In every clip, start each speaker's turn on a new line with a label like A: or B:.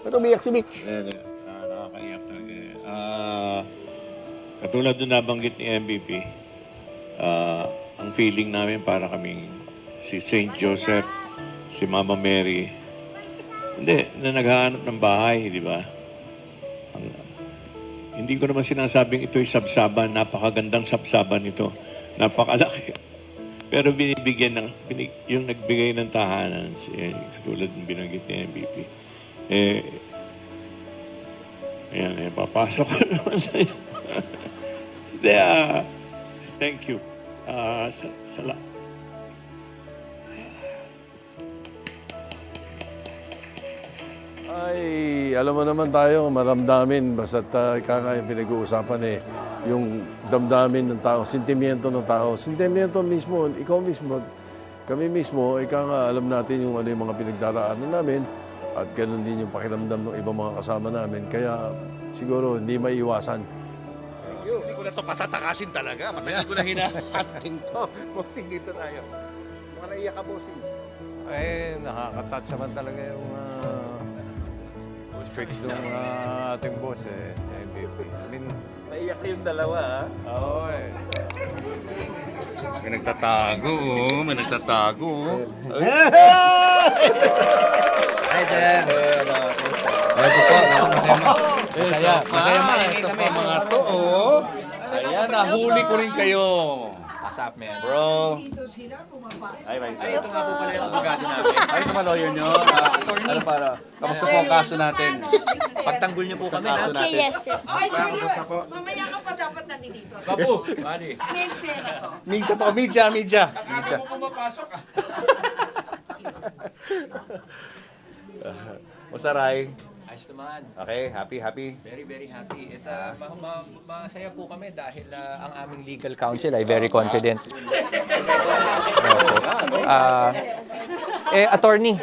A: Ba't umiyak si Mitch?
B: Nakakaiyak talaga. Katulad nung nabanggit ni MVP, ang feeling namin para kaming si Saint Joseph, si Mama Mary. Hindi, na naghahanap ng bahay, di ba? Hindi ko naman sinasabing ito'y sabsaban. Napakagandang sabsaban ito. Napakalaki. Pero binibigyan ng, yung nagbigay ng tahanan, katulad ng binanggit ni MVP, ayan, papasok ko naman sa'yo. Thank you.
C: Ay, alam mo naman tayo, maramdamin. Basta't yung pinag-uusapan yung damdamin ng tao, sentimiento ng tao. Sentimiento mismo, ikaw mismo, kami mismo, alam natin yung yung mga pinagdaraanan namin at ganun din yung pakiramdam ng ibang mga kasama namin. Kaya siguro hindi maiiwasan.
A: Hindi ko na ito patatakasin talaga. Matagal ko na hinahanting to. Bossing, dito tayo. Mga naiyak ka, bossing.
C: Nakaka-touch naman talaga yung speech ng ating boss si MVP.
A: Naiyak kayong dalawa, ha?
C: Oo
A: May nagtatago, may nagtatago.
D: Hi there. Ito po, masaya. Masaya maingay kami.
A: Mga to, Ayan, nahuli ko rin kayo.
D: Asap, man.
A: Bro.
D: Ay,
A: Ito
D: nga po pala yung abogado namin.
A: Ay, ito ba lawyer nyo? Ano para? Kamusta po ang kaso natin?
D: Pagtanggol niyo po kami.
A: Kaso
E: Okay,
A: natin.
E: yes, yes.
F: Ay, Julius, mamaya ka pa dapat nandito.
D: Babu, mani.
F: Main scene to.
A: Media po, media. Musaray.
D: Ayos naman.
A: Okay, happy.
D: Very, very happy. Masaya po kami dahil ang aming legal counsel ay very confident. Attorney,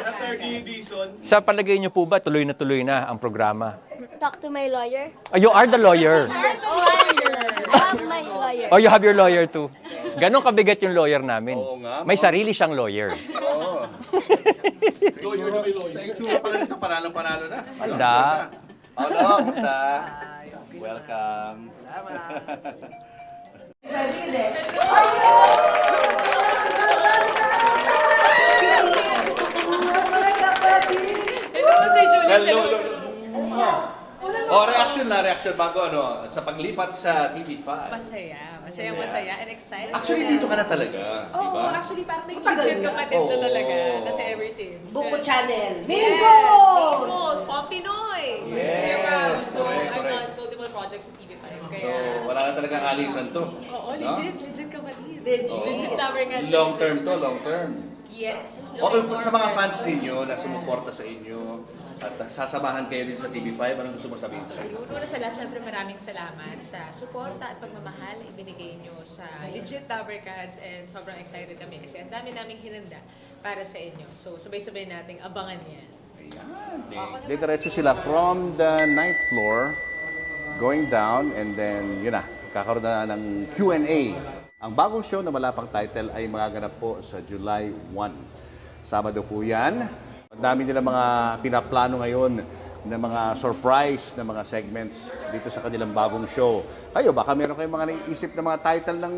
D: sa palagay niyo po ba tuloy na ang programa?
E: Talk to my lawyer.
D: You are the lawyer.
E: I have my lawyer.
D: Oh, you have your lawyer too. Ganon kabigat yung lawyer namin.
A: Oo nga,
D: May sarili siyang lawyer.
A: Oo. Sa itsura pala nito, panalo na.
D: Handa.
A: Hello, basta. Welcome.
F: Hello, Sir Julius.
A: Hello. Reaction bago sa paglipat sa TV5.
F: Masaya and excited.
A: Actually, dito ka na talaga.
F: Oo,
A: diba?
F: actually parang nag-legit ka pa din na talaga. Kasi ever since.
G: Buko Channel.
F: Mingos! Pop Pinoy!
A: Yes!
F: So,
A: Correct.
F: I've done multiple projects with TV5. Kaya,
A: So, wala na talagang alisan to.
F: oo, legit ka pa din.
G: Legit.
F: Legit lover ka.
A: Long term.
F: Yes.
A: O sa mga fans ninyo na sumuporta sa inyo at sasamahan kayo din sa TV5, anong gusto mo sabihin sa kanila?
F: Una sa lahat, syempre maraming salamat sa suporta at pagmamahal na ibinigay nyo sa legit Lover Cats and sobrang excited kami kasi ang dami naming hinanda para sa inyo. So sabay-sabay nating abangan yan.
A: Diretso sila from the 9th floor going down and then yun na, kakaroon na ng Q&A. Ang bagong show na wala pang title ay magaganap po sa July 1. Sabado po yan. Ang dami nila mga pinaplano ngayon na mga surprise na mga segments dito sa kanilang bagong show. Kayo, baka meron kayong mga naiisip na mga title ng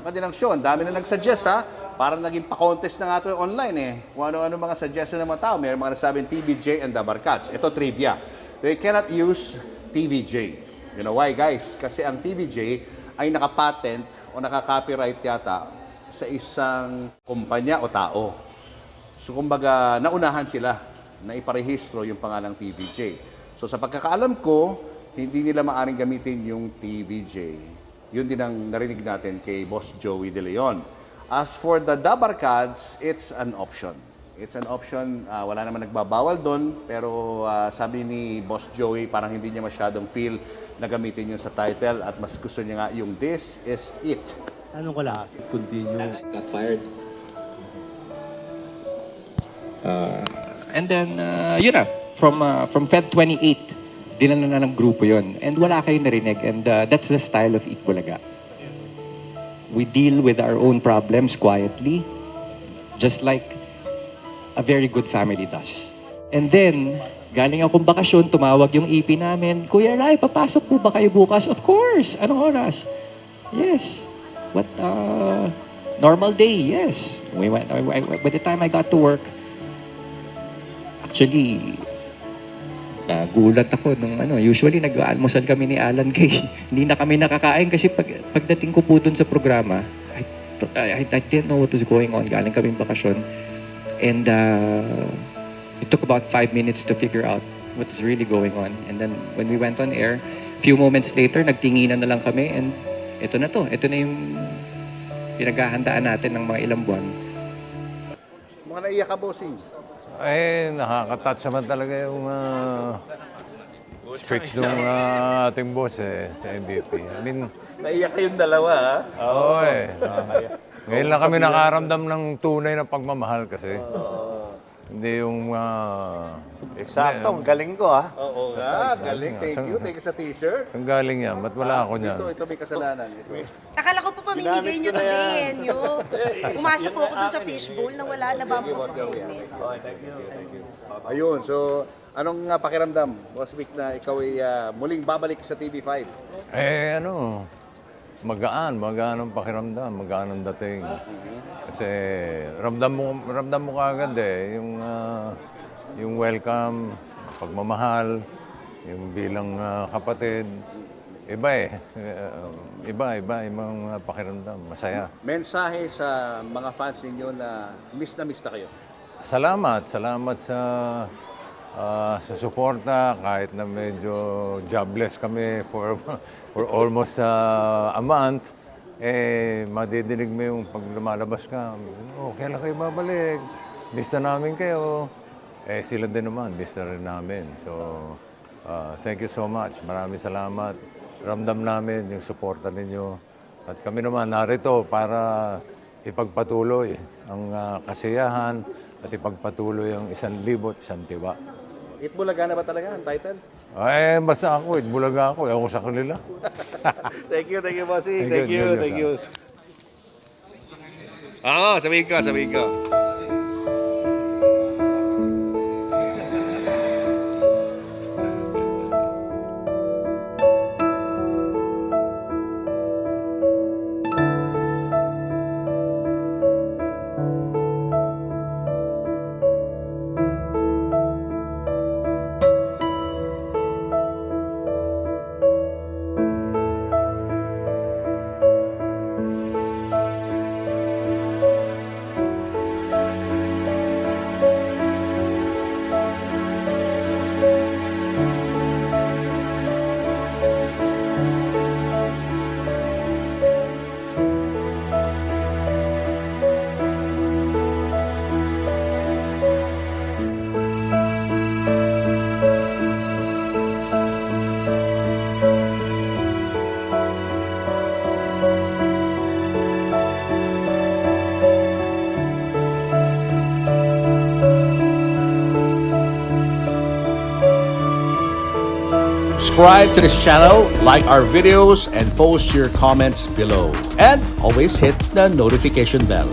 A: kanilang show. Ang dami na nag-suggest Parang naging pa-contest na nga ito online Kung ano-ano mga suggestion ng mga tao. Meron mga nagsabing TVJ and the Barkats. Ito trivia. They cannot use TVJ. You know why, guys? Kasi ang TVJ ay nakapatent o nakaka-copyright yata sa isang kumpanya o tao. So, kumbaga, naunahan sila na iparehistro yung pangalang TVJ. So, sa pagkakaalam ko, hindi nila maaring gamitin yung TVJ. Yun din ang narinig natin kay Boss Joey De Leon. As for the Dabarkads, it's an option. It's an option. Wala naman nagbabawal doon. Pero sabi ni Boss Joey, parang hindi niya masyadong feel na gamitin yun sa title. At mas gusto niya nga yung This Is It.
H: Anong wala? Continue.
I: Got fired. And then, yun na, from Feb 28, dinala na ng grupo yon. And wala kayong narinig. And that's the style of Ikbulaga. We deal with our own problems quietly, just like a very good family does. And then, Galing akong bakasyon, tumawag yung EP namin, Kuya Rai, papasok po ba kayo bukas? Of course! Anong oras? Yes. What, normal day, yes. By the time I got to work, actually, nagulat ako nung usually nag-almusal kami ni Alan Kay. Hindi na kami nakakain kasi pagdating ko po dun sa programa, I didn't know what was going on. Galing kaming bakasyon. And it took about 5 minutes to figure out what was really going on. And then when we went on air, few moments later, nagtinginan na lang kami and ito na to. Ito na yung pinaghahandaan natin ng mga ilang buwan.
A: Mga naiyak ka, bossing.
C: Nakaka-touch naman talaga yung speech ng ating boss sa MVP. I mean,
A: Naiyak kayong dalawa, ha?
C: oo ngayon lang kami nakaramdam ng tunay na pagmamahal kasi. Hindi yung...
G: Eksakto, ang galing ko ha.
A: Oo nga, galing. Thank you. Thank you sa t-shirt.
C: Ang galing yan. Ba't wala ako niyan?
A: Ito may kasalanan. Ito.
J: Akala ko po pamimigay nyo ng henyo. Umasa po ako dun sa fishbowl na wala na bump po sa segment.
A: Ayun, so anong pakiramdam, Boss Vic, na ikaw ay muling babalik sa TV5?
C: Magaan ang pakiramdam, magaan ang dating. Kasi ramdam mo kagad yung welcome, pagmamahal, yung bilang kapatid. Iba yung pakiramdam, masaya.
A: Mensahe sa mga fans ninyo na miss na kayo.
C: Salamat sa suporta kahit na medyo jobless kami for almost a month. Madidinig mo yung pag lumalabas ka, kailan kayo babalik? Miss na namin kayo. Sila din naman, miss na rin namin. So, thank you so much. Maraming salamat. Ramdam namin yung suporta ninyo. At kami naman narito para ipagpatuloy ang kasiyahan at ipagpatuloy ang 1,000 tiwa.
A: Itbulaga na ba talaga ang title?
C: Basta ako, Bulaga ako. Ako sa kanila.
A: Thank you, bossing.
C: Thank you.
A: Sabihin ko.
K: Subscribe to this channel, like our videos, and post your comments below. And always hit the notification bell.